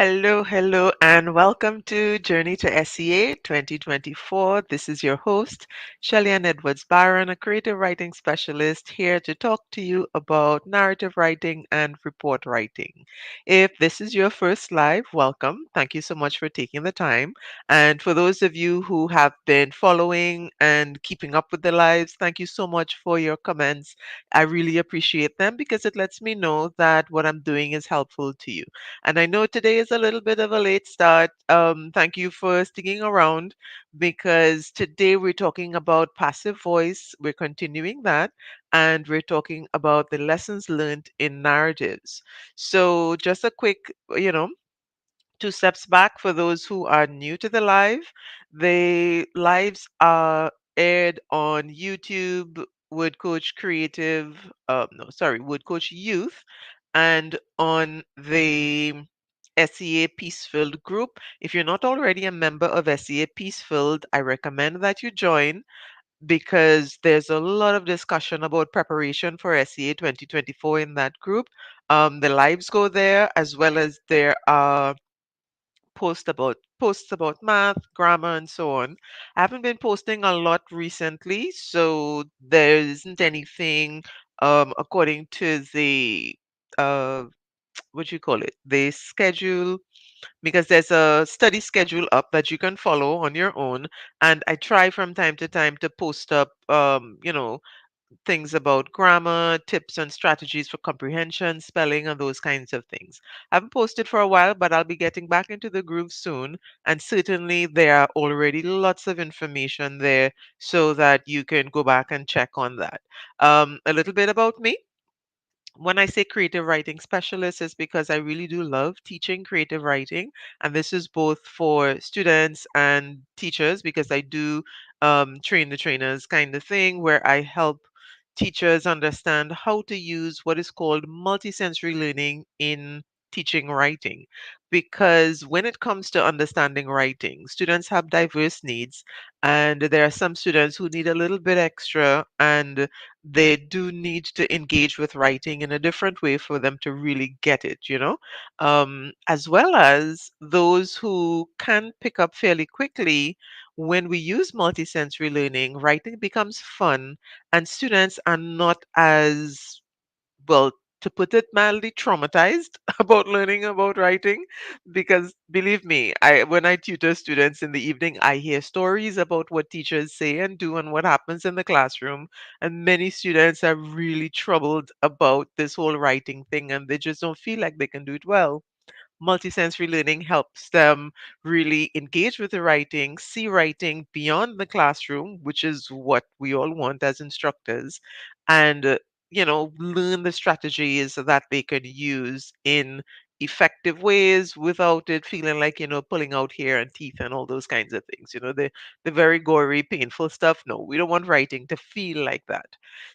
Hello, and welcome to Journey to SEA 2024. This is your host, Shelley-Ann Edwards Byron, a creative writing specialist here to talk to you about narrative writing and report writing. If this is your first live, welcome. Thank you so much for taking the time. And for those of you who have been following and keeping up with the lives, thank you so much for your comments. I really appreciate them because it lets me know that what I'm doing is helpful to you. And I know today is a little bit of a late start. Thank you for sticking around because today we're talking about passive voice. We're continuing that, and we're talking about the lessons learned in narratives. So, just a quick, two steps back for those who are new to the live. The lives are aired on YouTube, Word Coach Creative, no, sorry, Word Coach Youth, and on the SEA Peacefield group. If you're not already a member of SEA Peacefield, I recommend that you join because there's a lot of discussion about preparation for SEA 2024 in that group. The lives go there as well as there are posts about math, grammar, and so on. I haven't been posting a lot recently, so there isn't anything according to the uh, what do you call it? The schedule, because there's a study schedule up that you can follow on your own, and I try from time to time to post up things about grammar, tips and strategies for comprehension, spelling, and those kinds of things. I haven't posted for a while, but I'll be getting back into the groove soon. And certainly there are already lots of information there so that you can go back and check on that. A little bit about me. When I say creative writing specialist, is because I really do love teaching creative writing. And this is both for students and teachers because I do train the trainers kind of thing where I help teachers understand how to use what is called multisensory learning in teaching writing. Because when it comes to understanding writing, students have diverse needs, and there are some students who need a little bit extra, and they do need to engage with writing in a different way for them to really get it. As well as those who can pick up fairly quickly. When we use multisensory learning, writing becomes fun, and students are not as, well, to put it mildly, traumatized about learning about writing. Because believe me, I when I tutor students in the evening, I hear stories about what teachers say and do and what happens in the classroom. And many students are really troubled about this whole writing thing, and they just don't feel like they can do it well. Multisensory learning helps them really engage with the writing, see writing beyond the classroom, which is what we all want as instructors, and learn the strategies that they could use in effective ways without it feeling like pulling out hair and teeth and all those kinds of things. The very gory, painful stuff. No, we don't want writing to feel like that.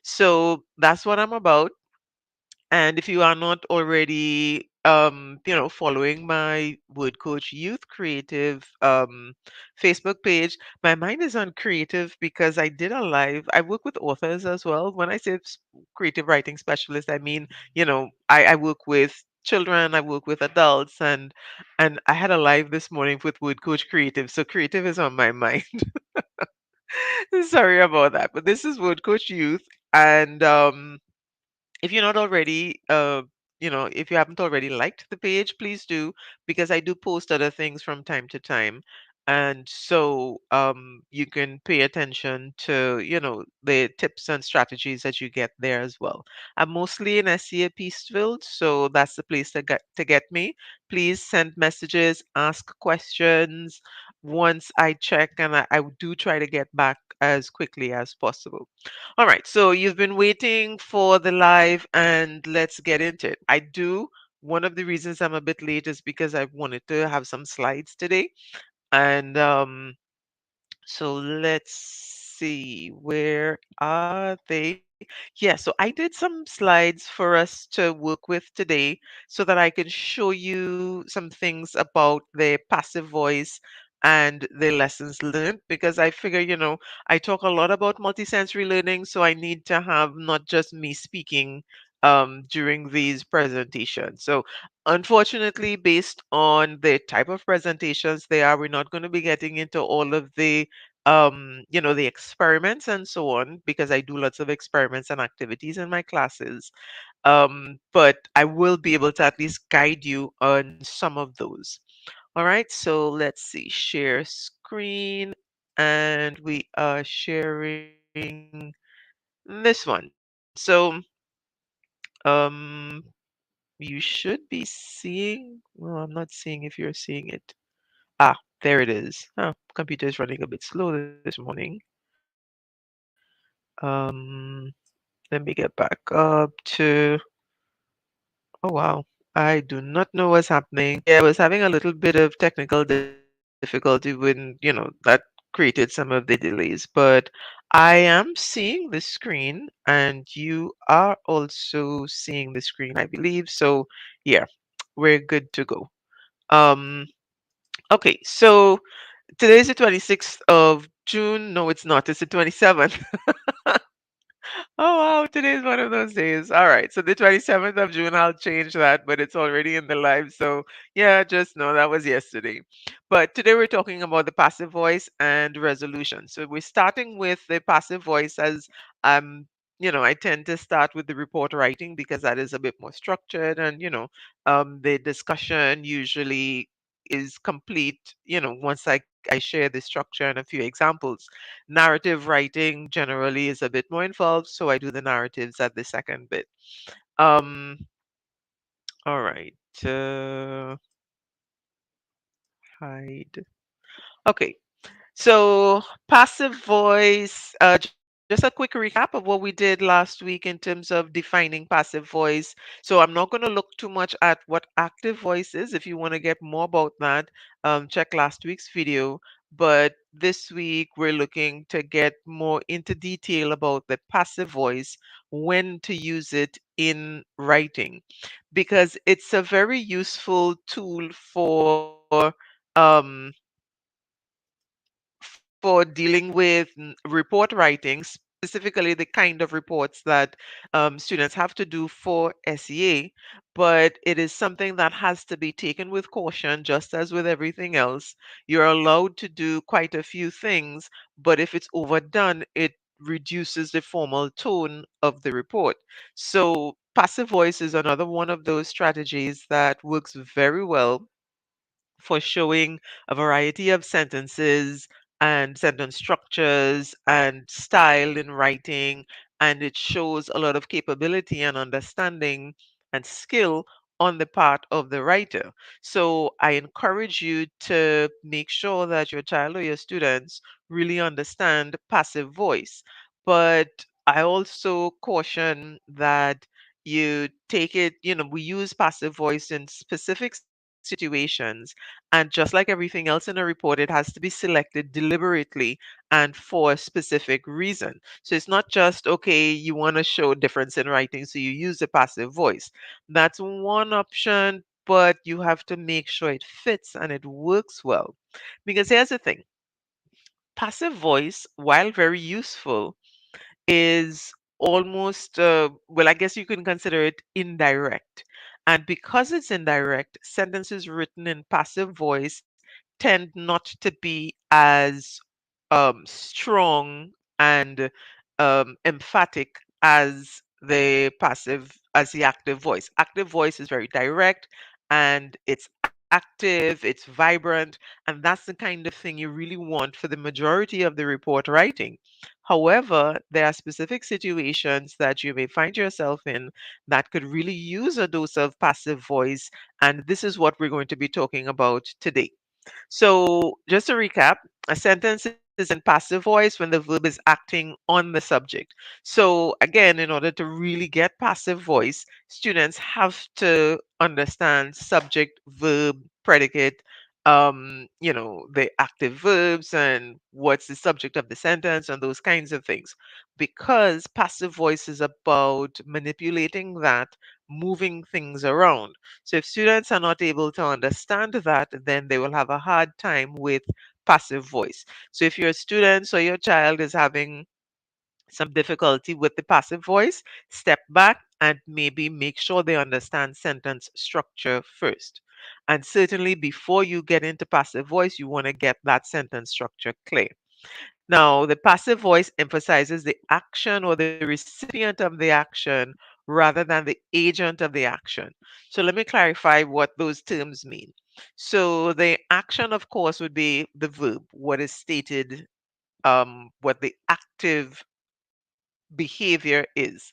So that's what I'm about. And if you are not already, following my Word Coach Youth Creative Facebook page, my mind is on creative because I did a live. I work with authors as well. When I say creative writing specialist, I mean, I work with children, I work with adults, and I had a live this morning with Word Coach Creative. So creative is on my mind. Sorry about that, but this is Word Coach Youth, and if you're not already if you haven't already liked the page, please do, because I do post other things from time to time. And so you can pay attention to the tips and strategies that you get there as well. I'm mostly in SEA Peaceville, so that's the place to get me. Please send messages, ask questions. Once I check, and I do try to get back as quickly as possible. All right, so you've been waiting for the live, and let's get into it. I do. One of the reasons I'm a bit late is because I wanted to have some slides today. And so let's see, where are they? Yeah, so I did some slides for us to work with today so that I can show you some things about the passive voice and the lessons learned, because I figure, I talk a lot about multisensory learning, so I need to have not just me speaking during these presentations. So, unfortunately, based on the type of presentations they are, we're not going to be getting into all of the the experiments and so on, because I do lots of experiments and activities in my classes. But I will be able to at least guide you on some of those. All right, so let's see, share screen, and we are sharing this one. So, um, you should be seeing, well, I'm not seeing if you're seeing it. Ah, there it is. Oh, computer is running a bit slow this morning. Um, Let me get back up to, oh wow, I do not know what's happening. Yeah, I was having a little bit of technical difficulty when, that created some of the delays. But I am seeing the screen and you are also seeing the screen, I believe. So yeah, we're good to go. Um, okay, so today's the 26th of June. No, it's not. It's the 27th. Oh wow, today is one of those days. All right, so the 27th of June, I'll change that, but it's already in the live. So yeah, just know that was yesterday. But today we're talking about the passive voice and resolution. So we're starting with the passive voice as I tend to start with the report writing because that is a bit more structured, and the discussion usually is complete, once I share the structure and a few examples. Narrative writing generally is a bit more involved, so I do the narratives at the second bit. Um, all right. Hide. Okay. So, passive voice, just a quick recap of what we did last week in terms of defining passive voice. So, I'm not going to look too much at what active voice is. If you want to get more about that, check last week's video. But this week, we're looking to get more into detail about the passive voice, when to use it in writing, because it's a very useful tool um, for dealing with report writing, specifically the kind of reports that students have to do for SEA. But it is something that has to be taken with caution, just as with everything else. You're allowed to do quite a few things, but if it's overdone, it reduces the formal tone of the report. So, passive voice is another one of those strategies that works very well for showing a variety of sentences and sentence structures and style in writing. And it shows a lot of capability and understanding and skill on the part of the writer. So I encourage you to make sure that your child or your students really understand passive voice. But I also caution that you take it, we use passive voice in specific situations. And just like everything else in a report, it has to be selected deliberately and for a specific reason. So it's not just, okay, you want to show difference in writing, so you use the passive voice. That's one option, but you have to make sure it fits and it works well. Because here's the thing, passive voice, while very useful, is almost, well, I guess you can consider it indirect. And because it's indirect, sentences written in passive voice tend not to be as strong and emphatic as the active voice. Active voice is very direct and it's active, it's vibrant, and that's the kind of thing you really want for the majority of the report writing. However, there are specific situations that you may find yourself in that could really use a dose of passive voice, and this is what we're going to be talking about today. So, just to recap, a sentence is in passive voice when the verb is acting on the subject. So, again, in order to really get passive voice, students have to understand subject, verb, predicate, the active verbs and what's the subject of the sentence and those kinds of things. Because passive voice is about manipulating that, moving things around. So if students are not able to understand that, then they will have a hard time with passive voice. So if your student or your child is having some difficulty with the passive voice, step back and maybe make sure they understand sentence structure first. And certainly before you get into passive voice, you want to get that sentence structure clear. Now, the passive voice emphasizes the action or the recipient of the action rather than the agent of the action. So let me clarify what those terms mean. So the action, of course, would be the verb, what is stated, what the active behavior is.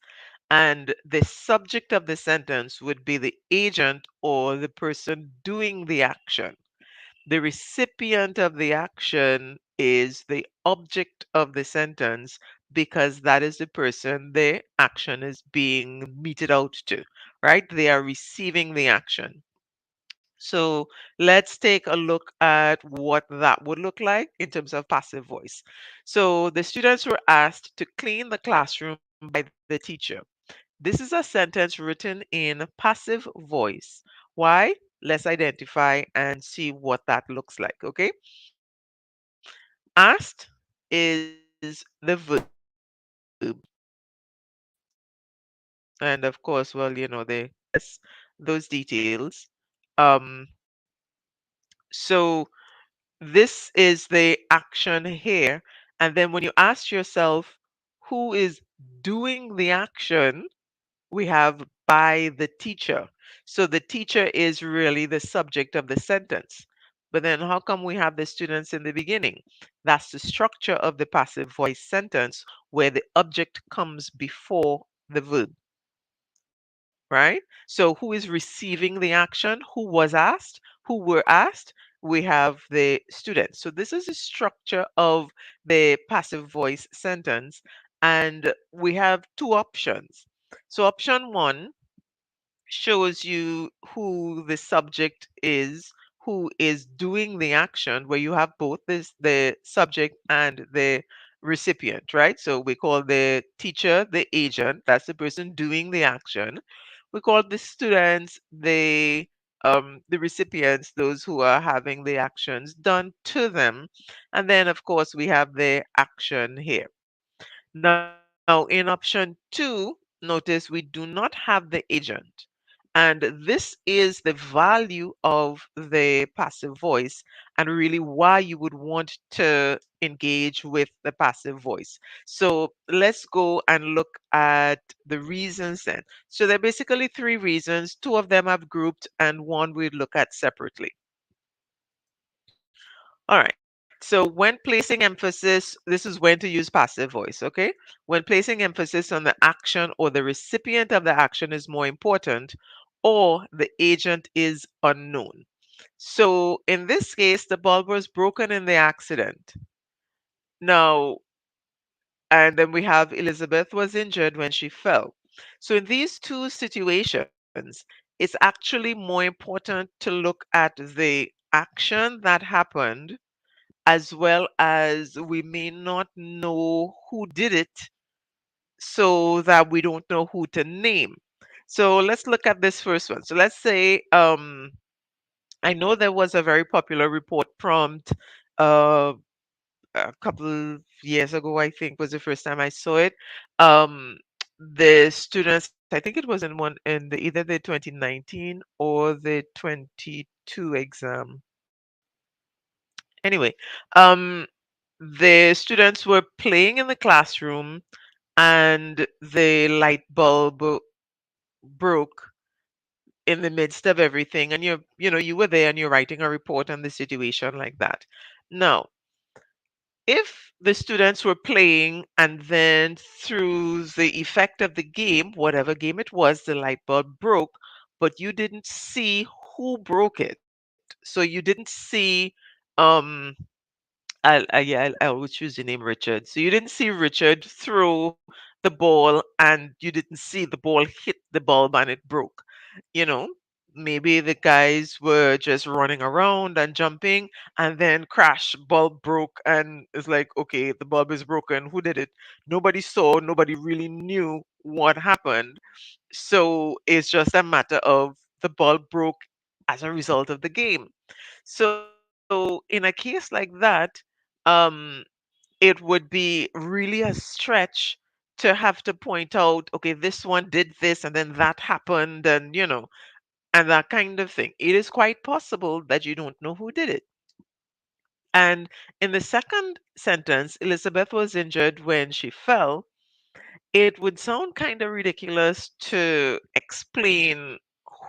And the subject of the sentence would be the agent or the person doing the action. The recipient of the action is the object of the sentence because that is the person the action is being meted out to, right? They are receiving the action. So let's take a look at what that would look like in terms of passive voice. So the students were asked to clean the classroom by the teacher. This is a sentence written in passive voice. Why? Let's identify and see what that looks like, okay? Asked is the verb. And of course, well, they those details. Um, so this is the action here. And then when you ask yourself who is doing the action, we have by the teacher. So the teacher is really the subject of the sentence. But then how come we have the students in the beginning? That's the structure of the passive voice sentence where the object comes before the verb, right? So who is receiving the action? Who was asked? Who were asked? We have the students. So this is the structure of the passive voice sentence. And we have two options. So option one shows you who the subject is, who is doing the action, where you have both the subject and the recipient, right? So we call the teacher the agent, that's the person doing the action. We call the students the recipients, those who are having the actions done to them. And then of course we have the action here. Now, in option two, notice we do not have the agent. And this is the value of the passive voice and really why you would want to engage with the passive voice. So let's go and look at the reasons then. So there are basically three reasons. Two of them I've grouped and one we'd look at separately. All right. So when placing emphasis, this is when to use passive voice, okay? When placing emphasis on the action or the recipient of the action is more important or the agent is unknown. So in this case, the bulb was broken in the accident. Now, and then we have Elizabeth was injured when she fell. So in these two situations, it's actually more important to look at the action that happened as well as we may not know who did it, so that we don't know who to name. So let's look at this first one. So let's say I know there was a very popular report prompt uh, a couple of years ago, I think was the first time I saw it. Um, the students, I think it was in one in either the 2019 or the 22 exam. Anyway, um, the students were playing in the classroom and the light bulb broke in the midst of everything, and you were there and you're writing a report on the situation like that. Now, if the students were playing and then through the effect of the game, whatever game it was, the light bulb broke, but you didn't see who broke it, so you didn't see um I always choose the name Richard. So you didn't see Richard throw the ball and you didn't see the ball hit the bulb and it broke. You know, maybe the guys were just running around and jumping and then crash, bulb broke, and it's like, okay, the bulb is broken. Who did it? Nobody saw, nobody really knew what happened. So it's just a matter of the bulb broke as a result of the game. So in a case like that, um, it would be really a stretch to have to point out, okay, this one did this and then that happened, and and that kind of thing. It is quite possible that you don't know who did it. And in the second sentence, Elizabeth was injured when she fell. It would sound kind of ridiculous to explain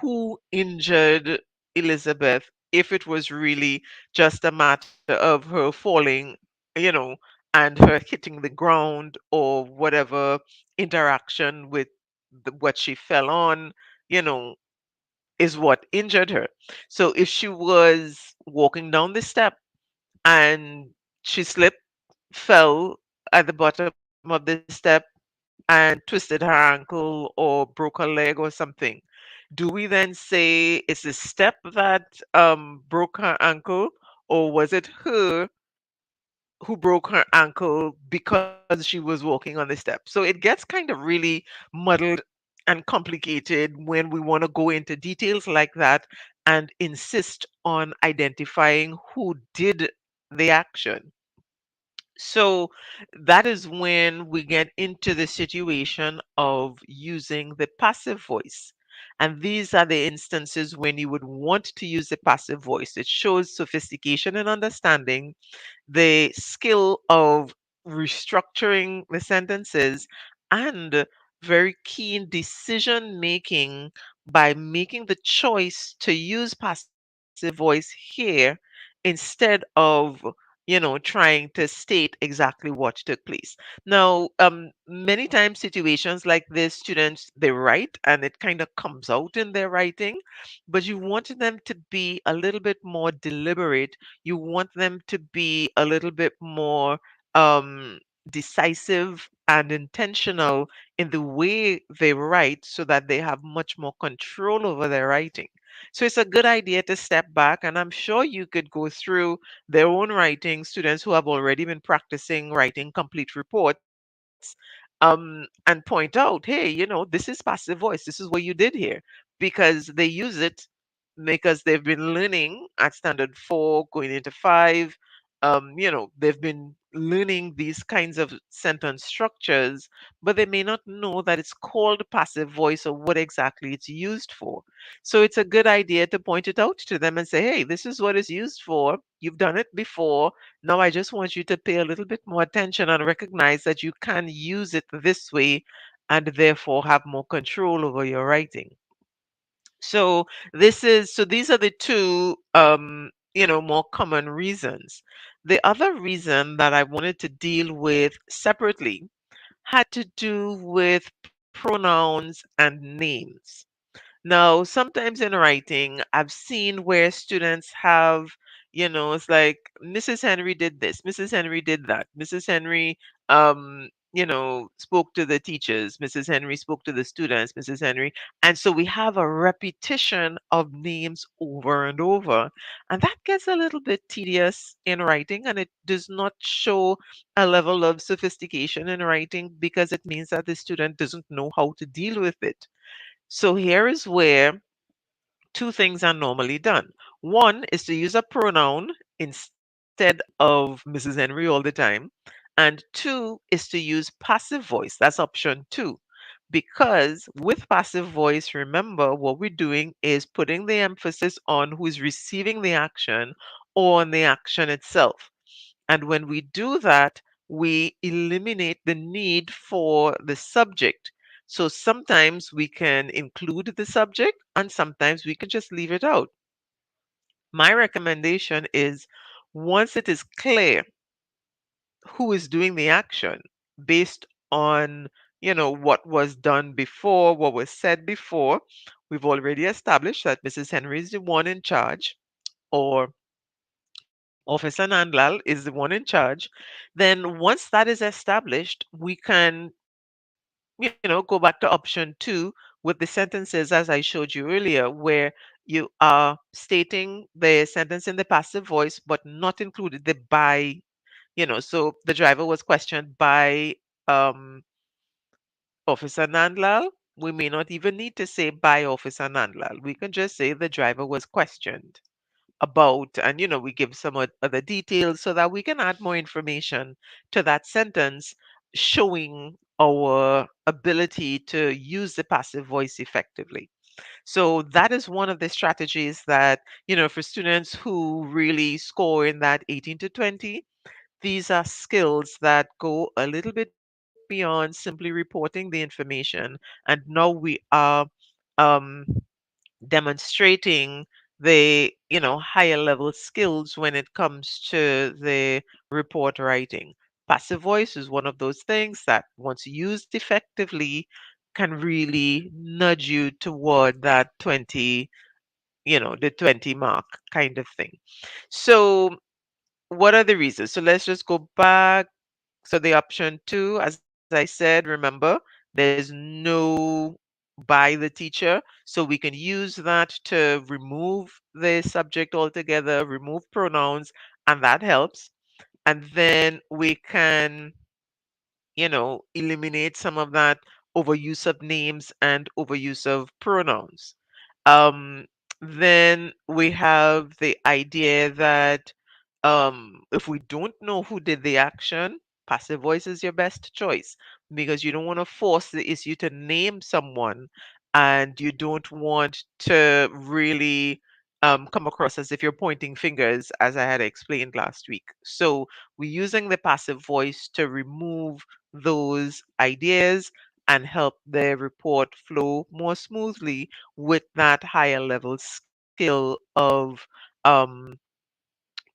who injured Elizabeth if it was really just a matter of her falling, you know, and her hitting the ground or whatever interaction with what she fell on, you know, is what injured her. So if she was walking down the step and she slipped, fell at the bottom of the step, and twisted her ankle or broke her leg or something, do we then say it's the step that broke her ankle, or was it her who broke her ankle because she was walking on the step? So it gets kind of really muddled and complicated when we want to go into details like that and insist on identifying who did the action. So that is when we get into the situation of using the passive voice. And these are the instances when you would want to use the passive voice. It shows sophistication and understanding, the skill of restructuring the sentences, and very keen decision making by making the choice to use passive voice here instead of trying to state exactly what took place. Now, many times situations like this, students they write and it kind of comes out in their writing, but you want them to be a little bit more deliberate. You want them to be a little bit more um, decisive and intentional in the way they write so that they have much more control over their writing. So it's a good idea to step back, and I'm sure you could go through their own writing, students who have already been practicing writing complete reports, and point out, hey, this is passive voice. This is what you did here, because they use it because they've been learning at standard 4, going into 5. They've been learning these kinds of sentence structures, but they may not know that it's called passive voice or what exactly it's used for. So it's a good idea to point it out to them and say, hey, this is what it's used for. You've done it before. Now I just want you to pay a little bit more attention and recognize that you can use it this way and therefore have more control over your writing. So these are the two more common reasons. The other reason that I wanted to deal with separately had to do with pronouns and names. Now, sometimes in writing, I've seen where students have, it's like Mrs. Henry did this, Mrs. Henry did that, Mrs. Henry, spoke to the teachers, Mrs. Henry spoke to the students, Mrs. Henry. And so we have a repetition of names over and over. And that gets a little bit tedious in writing, and it does not show a level of sophistication in writing because it means that the student doesn't know how to deal with it. So here is where two things are normally done. One is to use a pronoun instead of Mrs. Henry all the time. And two is to use passive voice. That's option two. Because with passive voice, remember what we're doing is putting the emphasis on who's receiving the action or on the action itself. And when we do that, we eliminate the need for the subject. So sometimes we can include the subject and sometimes we can just leave it out. My recommendation is once it is clear who is doing the action based on what was done before, what was said before, we've already established that Mrs. Henry is the one in charge, or Officer Nandlal is the one in charge. Then once that is established, we can go back to option two with the sentences as I showed you earlier, where you are stating the sentence in the passive voice but not included the by. So the driver was questioned by um, Officer Nandlal. We may not even need to say by Officer Nandlal. We can just say the driver was questioned about, and we give some other details so that we can add more information to that sentence, showing our ability to use the passive voice effectively. So that is one of the strategies that, for students who really score in that 18 to 20, these are skills that go a little bit beyond simply reporting the information. And now we are um, demonstrating the, higher level skills when it comes to the report writing. Passive voice is one of those things that, once used effectively, can really nudge you toward that 20, the 20 mark kind of thing. So, what are the reasons? So, let's just go back. So, the option two, as I said, remember, there's no by the teacher. So, we can use that to remove the subject altogether, remove pronouns, and that helps. And then we can, eliminate some of that overuse of names and overuse of pronouns. Um, then we have the idea that if we don't know who did the action, passive voice is your best choice because you don't want to force the issue to name someone, and you don't want to really come across as if you're pointing fingers, as I had explained last week. So we're using the passive voice to remove those ideas and help the report flow more smoothly with that higher level skill of um,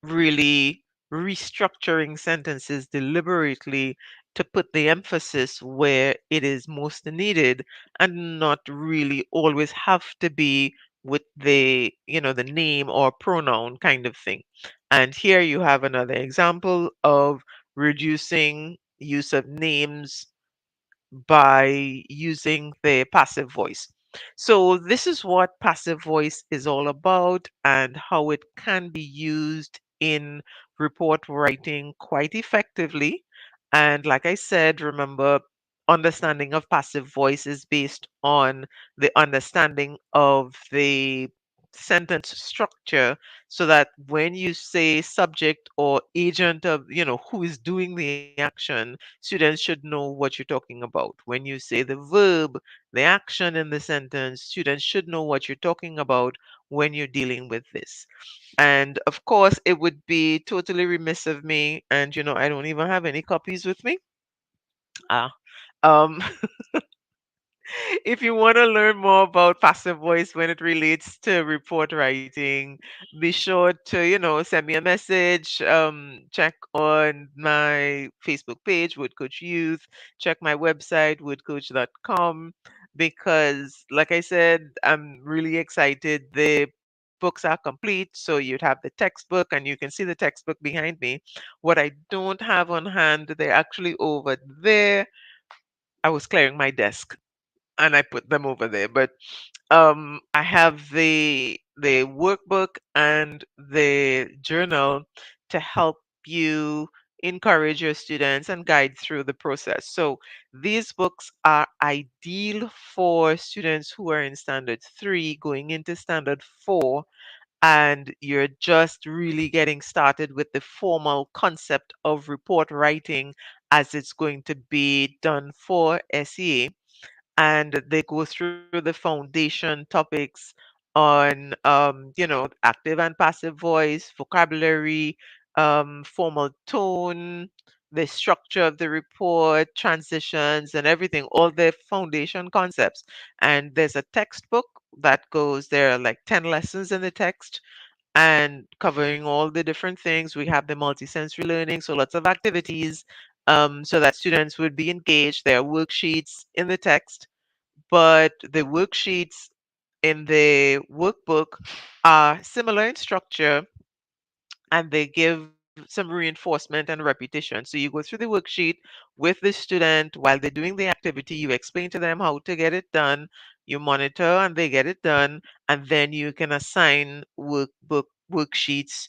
really restructuring sentences deliberately to put the emphasis where it is most needed and not really always have to be with the, the name or pronoun kind of thing. And here you have another example of reducing use of names by using the passive voice. So, this is what passive voice is all about and how it can be used in report writing quite effectively. And like I said, remember, understanding of passive voice is based on the understanding of the sentence structure, so that when you say subject or agent of, who is doing the action, students should know what you're talking about. When you say the verb, the action in the sentence, students should know what you're talking about when you're dealing with this. And of course, it would be totally remiss of me, and I don't even have any copies with me. Ah, um, if you want to learn more about passive voice when it relates to report writing, be sure to, send me a message, check on my Facebook page, Wood Coach Youth, check my website, woodcoach.com, because, like I said, I'm really excited. The books are complete, so you'd have the textbook and you can see the textbook behind me. What I don't have on hand, they're actually over there. I was clearing my desk and I put them over there. But I have the workbook and the journal to help you encourage your students and guide through the process. So these books are ideal for students who are in standard 3 going into standard 4, and you're just really getting started with the formal concept of report writing as it's going to be done for SEA. And they go through the foundation topics on active and passive voice, vocabulary, formal tone, the structure of the report, transitions, and everything, all the foundation concepts. And there's a textbook that goes there are like 10 lessons in the text and covering all the different things. We have the multisensory learning, so lots of activities, so that students would be engaged. There are worksheets in the text, but the worksheets in the workbook are similar in structure, and they give some reinforcement and repetition. So you go through the worksheet with the student while they're doing the activity, you explain to them how to get it done, you monitor and they get it done, and then you can assign workbook worksheets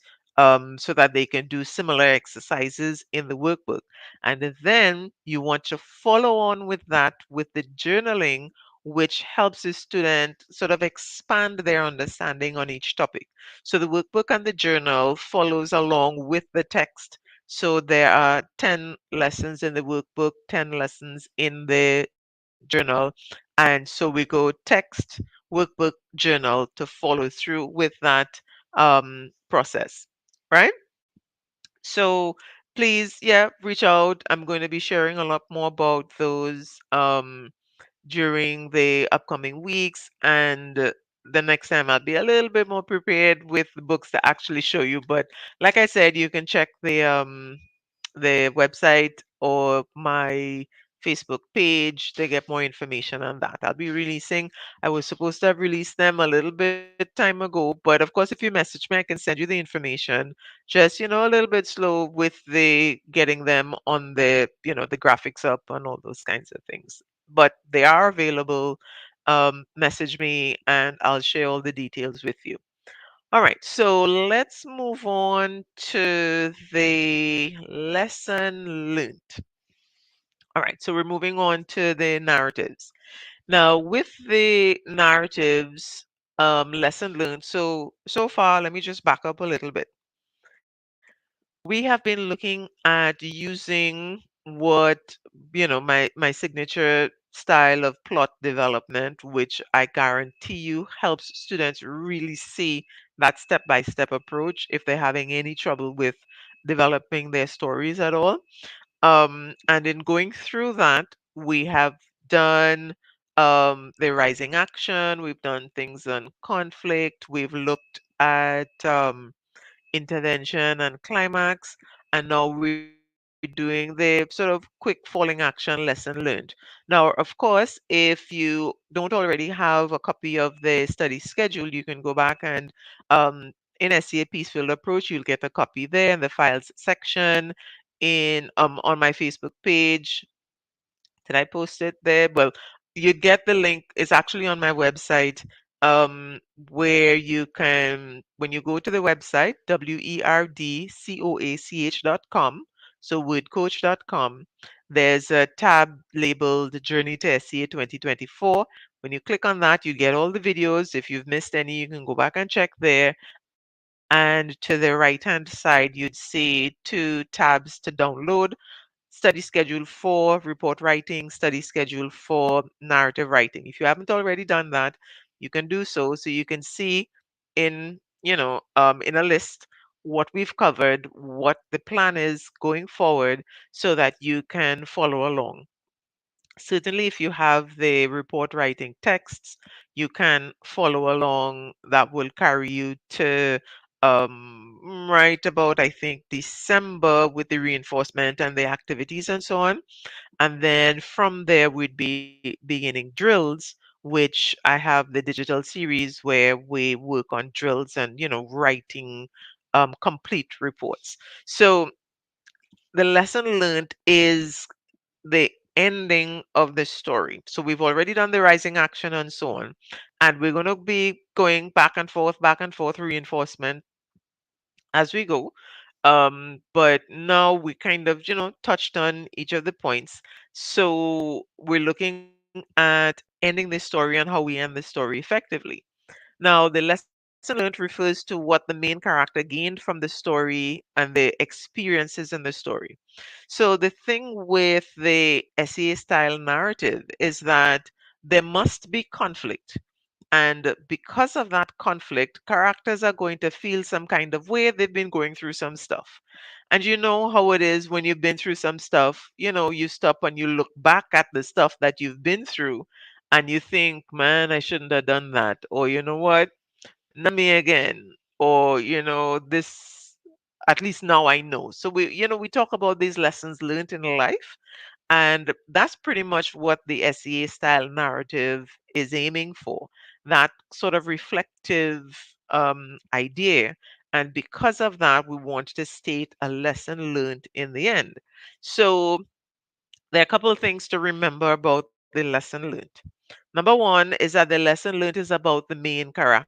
so that they can do similar exercises in the workbook. And then you want to follow on with that with the journaling, which helps the student sort of expand their understanding on each topic. So the workbook and the journal follows along with the text So there are 10 lessons in the workbook, 10 lessons in the journal. And so we go text, workbook, journal to follow through with that process, right? So please, yeah, reach out. I'm going to be sharing a lot more about those during the upcoming weeks. And the next time I'll be a little bit more prepared with the books to actually show you. But like I said, you can check the website or my Facebook page to get more information on that. I'll be releasing. I was supposed to have released them a little bit time ago, but of course, if you message me, I can send you the information. Just, a little bit slow with the getting them on the graphics up and all those kinds of things. But they are available. Message me and I'll share all the details with you. All right, so let's move on to the lesson learned. All right, so we're moving on to the narratives. Now, with the narratives, lesson learned. So far, let me just back up a little bit. We have been looking at using what my signature style of plot development, which I guarantee you helps students really see that step-by-step approach if they're having any trouble with developing their stories at all. And in going through that, we have done the rising action, we've done things on conflict, we've looked at intervention and climax, and now we're doing the sort of quick falling action lesson learned. Now, of course, if you don't already have a copy of the study schedule, you can go back and in SEA Peacefield Approach, you'll get a copy there in the files section in on my Facebook page. Did I post it there? Well, you get the link. It's actually on my website, where you can, when you go to the website, werdcoach.com, so wordcoach.com, there's a tab labeled Journey to SCA 2024. When you click on that, you get all the videos. If you've missed any, you can go back and check there. And to the right-hand side, you'd see two tabs to download: study schedule for report writing, study schedule for narrative writing. If you haven't already done that, you can do so. So you can see in a list what we've covered, what the plan is going forward, so that you can follow along. Certainly, if you have the report writing texts, you can follow along. That will carry you to right about, I think, December with the reinforcement and the activities and so on. And then from there, we'd be beginning drills, which I have the digital series where we work on drills and, writing complete reports. So the lesson learned is the ending of the story. So we've already done the rising action and so on. And we're going to be going back and forth reinforcement as we go. But now we kind of, touched on each of the points. So we're looking at ending the story and how we end the story effectively. Now, the lesson learned refers to what the main character gained from the story and the experiences in the story. So, the thing with the essay style narrative is that there must be conflict. And because of that conflict, characters are going to feel some kind of way. They've been going through some stuff. And you know how it is when you've been through some stuff, you stop and you look back at the stuff that you've been through and you think, man, I shouldn't have done that. Or you know what? Not me again. Or, this, at least now I know. So we talk about these lessons learned in life. And that's pretty much what the SEA style narrative is aiming for, that sort of reflective idea. And because of that, we want to state a lesson learned in the end. So there are a couple of things to remember about the lesson learned. Number one is that the lesson learned is about the main character.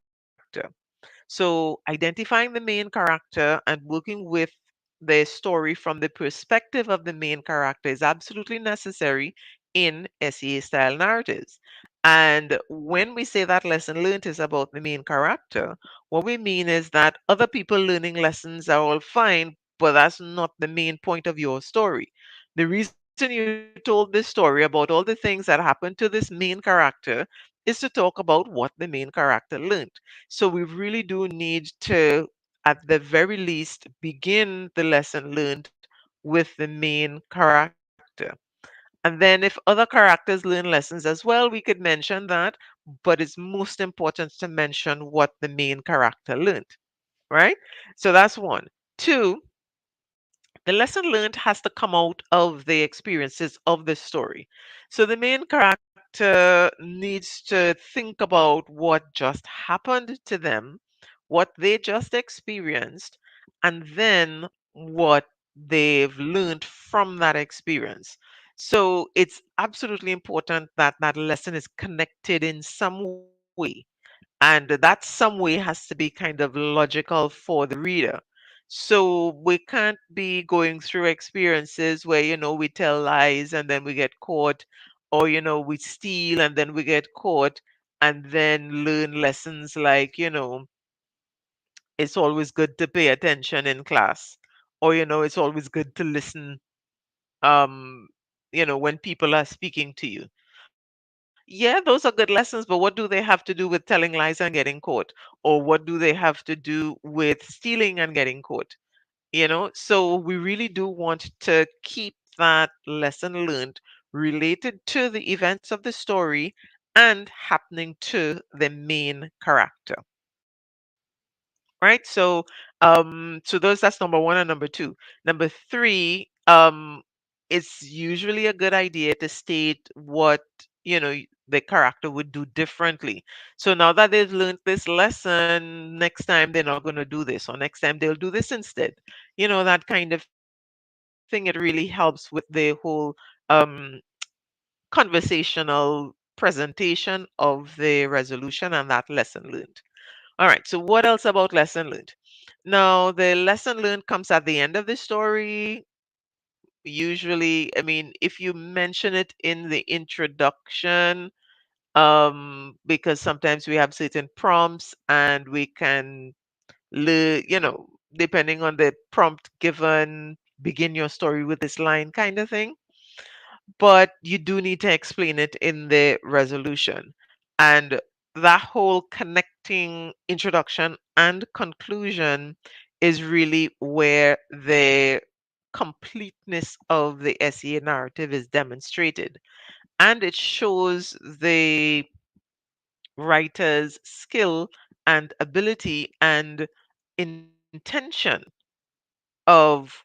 So identifying the main character and working with the story from the perspective of the main character is absolutely necessary in SEA style narratives. And when we say that lesson learned is about the main character, what we mean is that other people learning lessons are all fine, but that's not the main point of your story. The reason you told this story about all the things that happened to this main character is to talk about what the main character learned. So we really do need to, at the very least, begin the lesson learned with the main character. And then if other characters learn lessons as well, we could mention that, but it's most important to mention what the main character learned, right? So that's one. Two, the lesson learned has to come out of the experiences of the story. So the main character needs to think about what just happened to them, what they just experienced, and then what they've learned from that experience. So it's absolutely important that that lesson is connected in some way. And that some way has to be kind of logical for the reader. So we can't be going through experiences where, we tell lies and then we get caught, or, we steal and then we get caught, and then learn lessons like, it's always good to pay attention in class, or, it's always good to listen, um, when people are speaking to you. Yeah, those are good lessons, but what do they have to do with telling lies and getting caught? Or what do they have to do with stealing and getting caught? So we really do want to keep that lesson learned related to the events of the story and happening to the main character. Right? So that's number one and number two. Number three, it's usually a good idea to state what, the character would do differently. So now that they've learned this lesson, next time they're not going to do this, or next time they'll do this instead. That kind of thing. It really helps with the whole conversational presentation of the resolution and that lesson learned. All right, so what else about lesson learned? Now, the lesson learned comes at the end of the story. Usually, I mean, if you mention it in the introduction, because sometimes we have certain prompts and we can, depending on the prompt given, begin your story with this line kind of thing. But you do need to explain it in the resolution. And that whole connecting introduction and conclusion is really where the completeness of the SEA narrative is demonstrated. And it shows the writer's skill and ability and intention of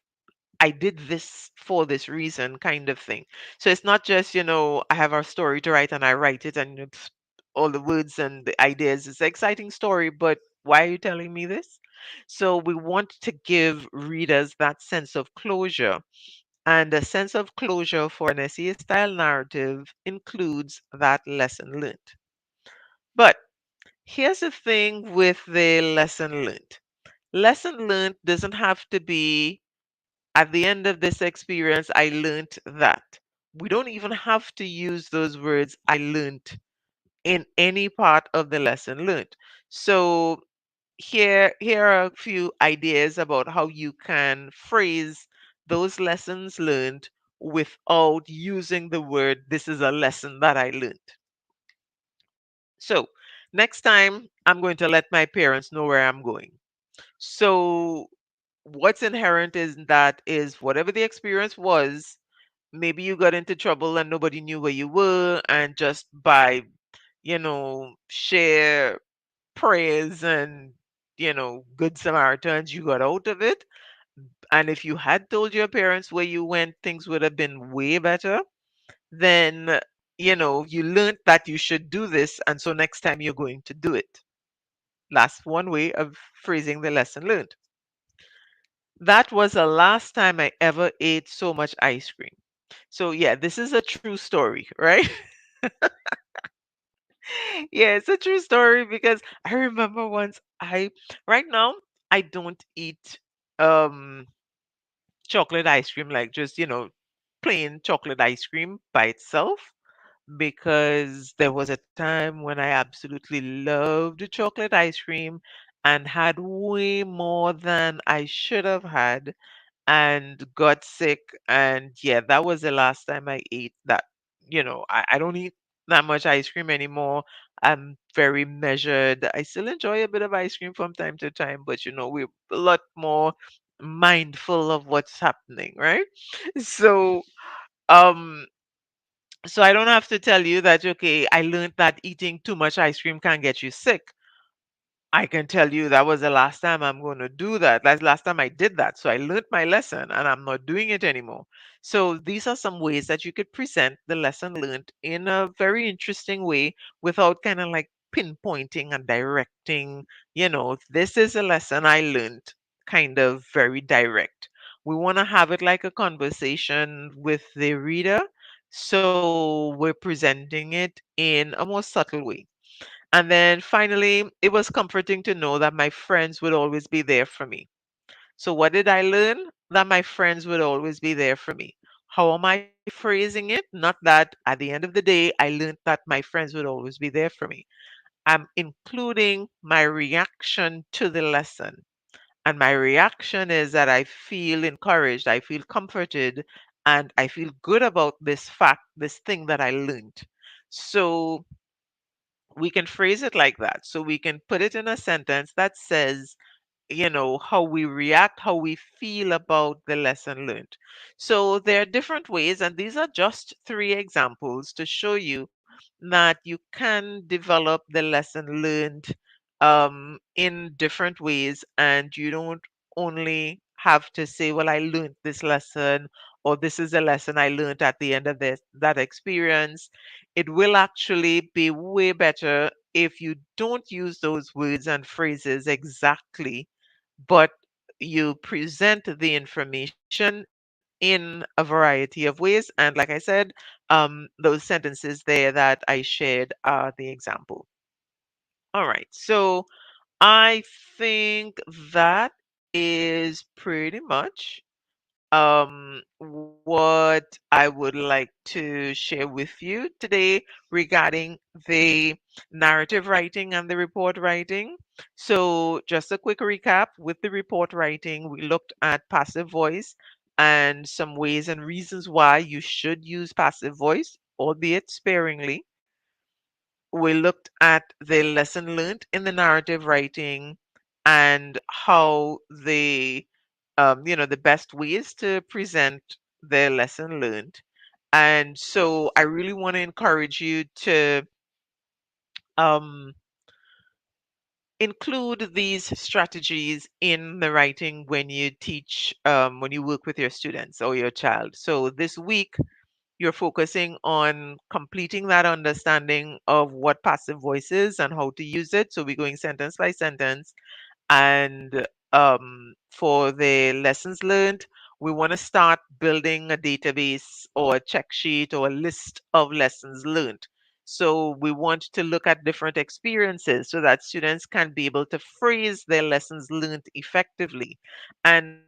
I did this for this reason kind of thing. So it's not just, I have our story to write and I write it and all the words and the ideas. It's an exciting story, but why are you telling me this? So we want to give readers that sense of closure. And a sense of closure for an essay style narrative includes that lesson learned. But here's the thing with the lesson learned. Lesson learned doesn't have to be at the end of this experience, I learned that. We don't even have to use those words, I learned, in any part of the lesson learned. So here are a few ideas about how you can phrase those lessons learned without using the word, this is a lesson that I learned. So next time, I'm going to let my parents know where I'm going. So what's inherent is that is whatever the experience was, maybe you got into trouble and nobody knew where you were, and just by, share prayers and, good Samaritans, you got out of it. And if you had told your parents where you went, things would have been way better. Then, you learned that you should do this, and so next time you're going to do it. That's one way of phrasing the lesson learned. That was the last time I ever ate so much ice cream. So yeah, this is a true story, right? Yeah, it's a true story because I remember once I right now I don't eat um chocolate ice cream like just, plain chocolate ice cream by itself because there was a time when I absolutely loved chocolate ice cream and had way more than I should have had. and got sick. And yeah, that was the last time I ate that. I don't eat that much ice cream anymore. I'm very measured. I still enjoy a bit of ice cream from time to time, but we're a lot more mindful of what's happening, right? So, um, so I don't have to tell you that, okay, I learned that eating too much ice cream can get you sick. I can tell you that was the last time I'm going to do that. That's the last time I did that. So I learned my lesson and I'm not doing it anymore. So these are some ways that you could present the lesson learned in a very interesting way without kind of like pinpointing and directing, this is a lesson I learned, kind of very direct. We want to have it like a conversation with the reader. So we're presenting it in a more subtle way. And then finally, it was comforting to know that my friends would always be there for me. So, what did I learn? That my friends would always be there for me. How am I phrasing it? Not that at the end of the day, I learned that my friends would always be there for me. I'm including my reaction to the lesson. And my reaction is that I feel encouraged, I feel comforted, and I feel good about this fact, this thing that I learned. So, we can phrase it like that. So we can put it in a sentence that says, how we react, how we feel about the lesson learned. So there are different ways, and these are just three examples to show you that you can develop the lesson learned in different ways, and you don't only have to say, well, I learned this lesson, or this is a lesson I learned at the end of that experience. It will actually be way better if you don't use those words and phrases exactly, but you present the information in a variety of ways. And like I said, those sentences there that I shared are the example. All right. So I think that is pretty much what I would like to share with you today regarding the narrative writing and the report writing. So, just a quick recap with the report writing, we looked at passive voice and some ways and reasons why you should use passive voice, albeit sparingly. We looked at the lesson learned in the narrative writing and how the best ways to present the lesson learned. And so I really want to encourage you to um, include these strategies in the writing when you teach, when you work with your students or your child. So this week, you're focusing on completing that understanding of what passive voice is and how to use it. So we're going sentence by sentence. And for the lessons learned, we want to start building a database or a check sheet or a list of lessons learned. So we want to look at different experiences so that students can be able to phrase their lessons learned effectively. And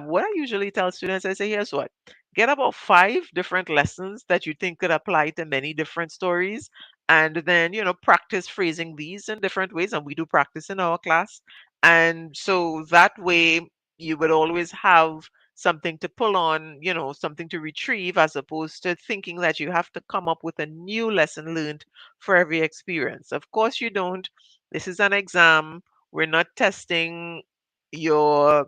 what I usually tell students, I say, here's what: get about 5 different lessons that you think could apply to many different stories, and then, practice phrasing these in different ways. And we do practice in our class. And so that way you would always have something to pull on, something to retrieve, as opposed to thinking that you have to come up with a new lesson learned for every experience. Of course, you don't. This is an exam. We're not testing your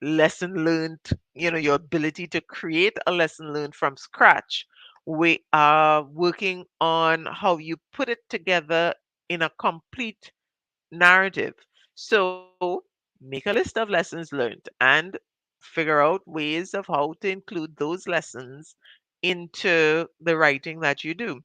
lesson learned, your ability to create a lesson learned from scratch. We are working on how you put it together in a complete narrative. So make a list of lessons learned and figure out ways of how to include those lessons into the writing that you do.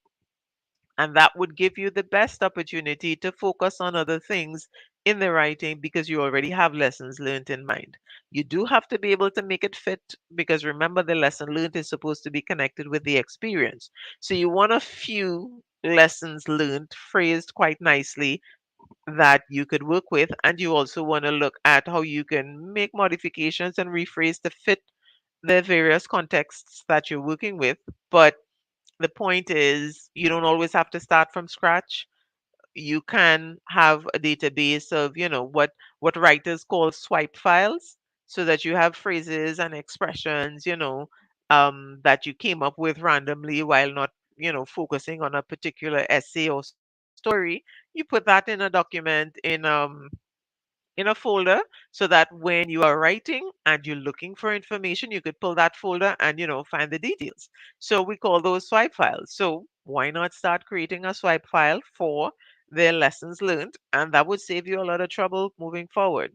And that would give you the best opportunity to focus on other things in the writing because you already have lessons learned in mind. You do have to be able to make it fit because remember, the lesson learned is supposed to be connected with the experience. So you want a few lessons learned phrased quite nicely that you could work with. And you also want to look at how you can make modifications and rephrase to fit the various contexts that you're working with. But the point is, you don't always have to start from scratch. You can have a database of, what writers call swipe files. so that you have phrases and expressions, that you came up with randomly while not, focusing on a particular essay or story. You put that in a document in a folder so that when you are writing and you're looking for information, you could pull that folder and, find the details. So we call those swipe files. So why not start creating a swipe file for their lessons learned? And that would save you a lot of trouble moving forward.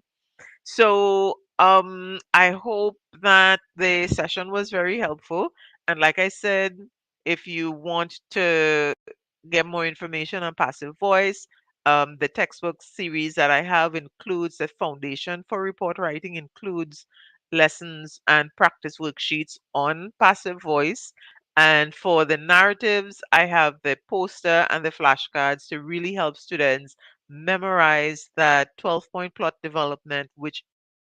So I hope that the session was very helpful. And like I said, if you want to get more information on passive voice, the textbook series that I have includes a foundation for report writing, includes lessons and practice worksheets on passive voice. And for the narratives, I have the poster and the flashcards to really help students memorize that 12-point plot development, which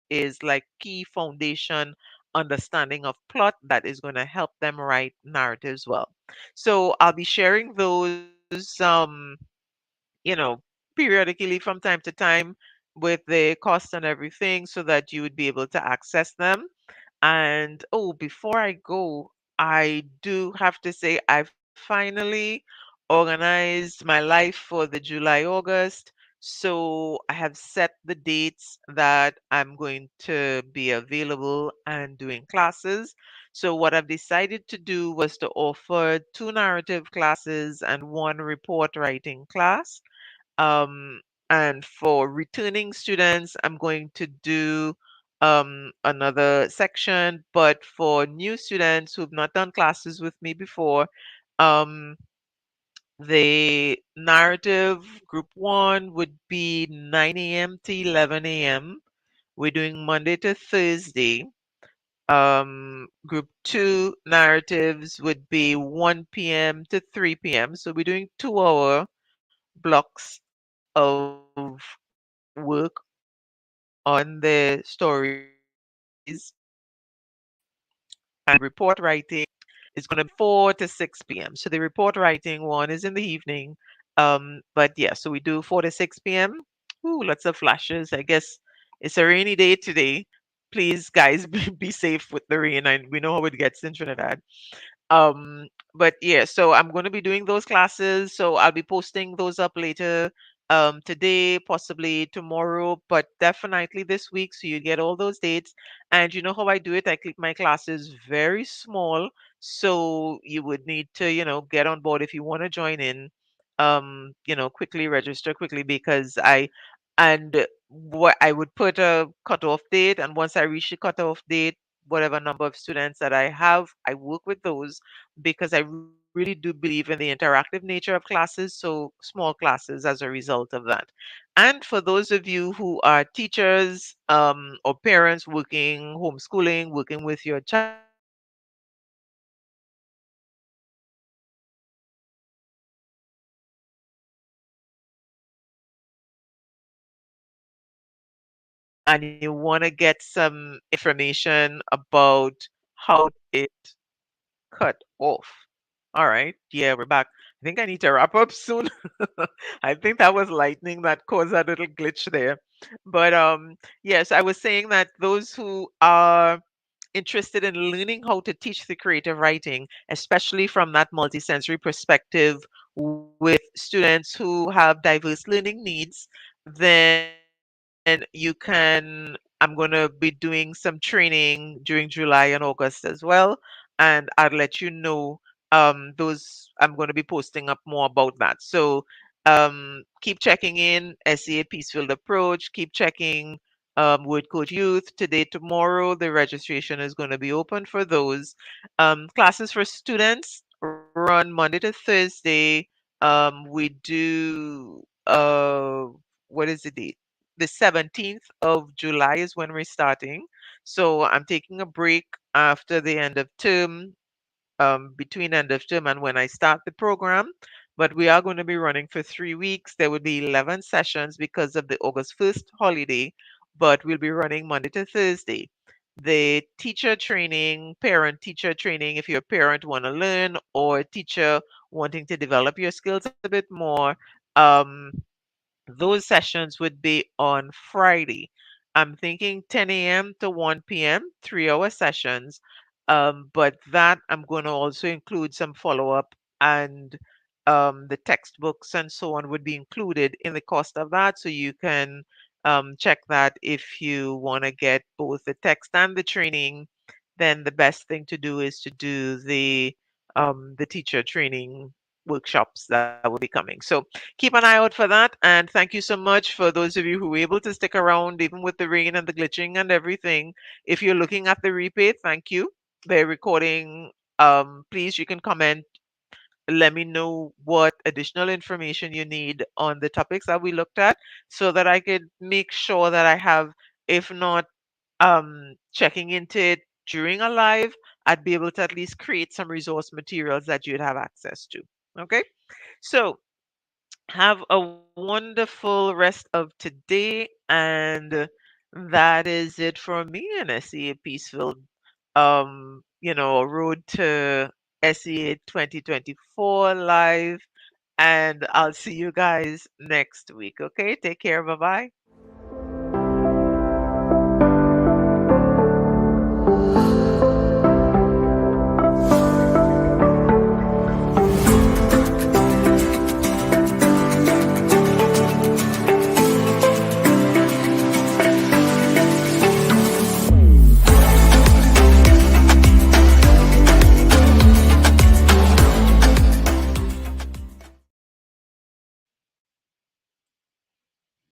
is like key foundation understanding of plot that is going to help them write narratives well. So I'll be sharing those, periodically from time to time with the cost and everything so that you would be able to access them. And oh, before I go, I do have to say I finally organized my life for the July, August. So I have set the dates that I'm going to be available and doing classes. So what I've decided to do was to offer two narrative classes and one report writing class. Um, and for returning students, I'm going to do another section. But for new students who've not done classes with me before, um, the narrative group one would be 9 a.m. to 11 a.m. We're doing Monday to Thursday. Group two narratives would be 1 p.m. to 3 p.m. So we're doing 2 hour blocks of work on the stories. And report writing is going to be 4 to 6 p.m. So the report writing one is in the evening. But yeah, so we do 4 to 6 p.m. Ooh, lots of flashes. I guess it's a rainy day today. Please, guys, be safe with the rain. And we know how it gets in Trinidad. But yeah, so I'm going to be doing those classes. So I'll be posting those up later today, possibly tomorrow, but definitely this week. So you get all those dates. And you know how I do it? I keep my classes very small. So you would need to, get on board if you want to join in. Quickly register quickly because and what I would put a cutoff date, and once I reach the cutoff date, whatever number of students that I have, I work with those because I really do believe in the interactive nature of classes. So small classes as a result of that. And for those of you who are teachers or parents working, homeschooling, working with your child, and you want to get some information about how it cut off. All right. Yeah, we're back. I think I need to wrap up soon. I think that was lightning that caused that little glitch there. But yes, I was saying that those who are interested in learning how to teach the creative writing, especially from that multisensory perspective with students who have diverse learning needs, then you can. I'm going to be doing some training during July and August as well. And I'll let you know those I'm going to be posting up more about that. So keep checking in SEA Peacefield Approach, keep checking Word Coach Youth today, tomorrow. The registration is going to be open for those. Classes for students run Monday to Thursday. We do, what is the date? The 17th of July is when we're starting. So I'm taking a break after the end of term, between end of term and when I start the program. But we are going to be running for 3 weeks. There will be 11 sessions because of the August 1st holiday, but we'll be running Monday to Thursday. The teacher training, parent teacher training, if you're a parent want to learn or a teacher wanting to develop your skills a bit more, um, those sessions would be on Friday. I'm thinking 10 a.m. to 1 p.m., 3 hour sessions. But that I'm going to also include some follow up, and the textbooks and so on would be included in the cost of that. So you can check that if you want to get both the text and the training. Then the best thing to do is to do the teacher training workshops that will be coming. So keep an eye out for that. And thank you so much for those of you who were able to stick around, even with the rain and the glitching and everything. If you're looking at the replay, thank you. The recording, please, you can comment. Let me know what additional information you need on the topics that we looked at so that I could make sure that I have, if not checking into it during a live, I'd be able to at least create some resource materials that you'd have access to. Okay. So have a wonderful rest of today. And that is it for me and SEA Peaceful. Road to SEA 2024 live. And I'll see you guys next week. Okay. Take care. Bye bye.